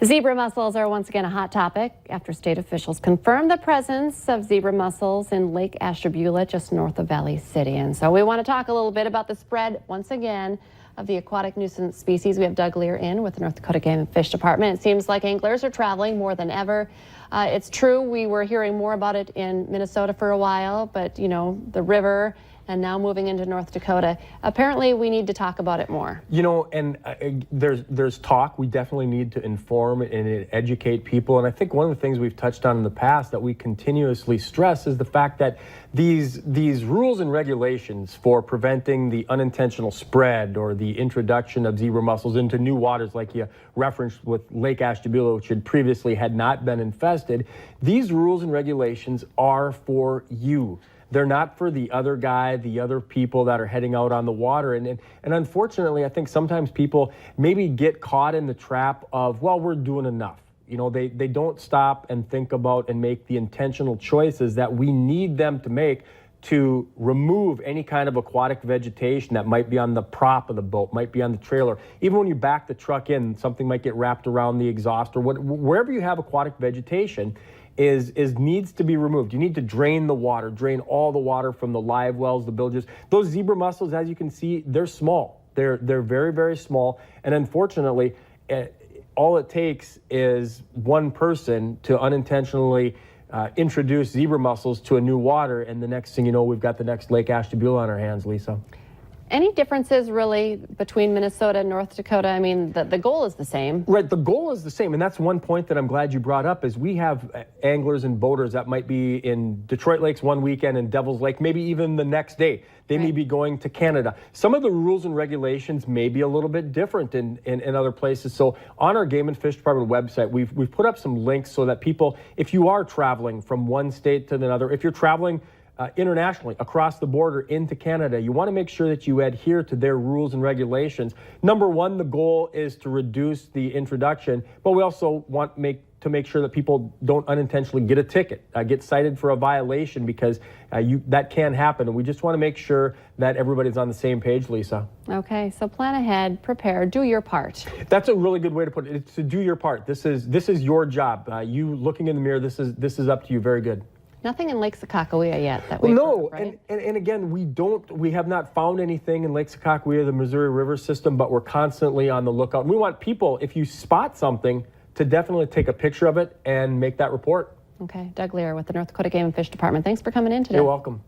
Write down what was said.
Zebra mussels are once again a hot topic after state officials confirmed the presence of zebra mussels in Lake Ashtabula just north of Valley City. And so we want to talk a little bit about the spread once again of the aquatic nuisance species. We have Doug Leier in with the North Dakota Game and Fish Department. It seems like anglers are traveling more than ever. It's true, we were hearing more about it in Minnesota for a while, but you know, the river and now moving into North Dakota. Apparently, we need to talk about it more. You know, and there's talk. We definitely need to inform and educate people. And I think one of the things we've touched on in the past that we continuously stress is the fact that these rules and regulations for preventing the unintentional spread or the introduction of zebra mussels into new waters, like you referenced with Lake Ashtabula, which previously had not been infested, these rules and regulations are for you. They're not for the other guy, the other people that are heading out on the water. And unfortunately, I think sometimes people maybe get caught in the trap of, well, we're doing enough. You know, they don't stop and think about and make the intentional choices that we need them to make to remove any kind of aquatic vegetation that might be on the prop of the boat, might be on the trailer. Even when you back the truck in, something might get wrapped around the exhaust or wherever you have aquatic vegetation needs to be removed. You need to drain the water, drain all the water from the live wells, the bilges. Those zebra mussels, as you can see, they're small. They're very, very small. And unfortunately, all it takes is one person to unintentionally introduce zebra mussels to a new water, and the next thing you know, we've got the next Lake Ashtabula on our hands, Lisa. Any differences really between Minnesota and North Dakota? I mean, the goal is the same. Right, the goal is the same, and that's one point that I'm glad you brought up, is we have anglers and boaters that might be in Detroit Lakes one weekend and Devil's Lake, maybe even the next day. They may be going to Canada. Some of the rules and regulations may be a little bit different in other places. So on our Game and Fish Department website, we've put up some links so that people, if you are traveling from one state to another, if you're traveling internationally, across the border into Canada, you want to make sure that you adhere to their rules and regulations. Number one, the goal is to reduce the introduction, but we also want to make sure that people don't unintentionally get a ticket, get cited for a violation, because that can happen. And we just want to make sure that everybody's on the same page, Lisa. Okay, so plan ahead, prepare, do your part. That's a really good way to put it. It's to do your part. This is your job. You looking in the mirror, this is up to you. Very good. Nothing in Lake Sakakawea yet that we no, right? and again, we have not found anything in Lake Sakakawea, the Missouri River system, but we're constantly on the lookout. And we want people, if you spot something, to definitely take a picture of it and make that report. Okay, Doug Leier with the North Dakota Game and Fish Department. Thanks for coming in today. You're welcome.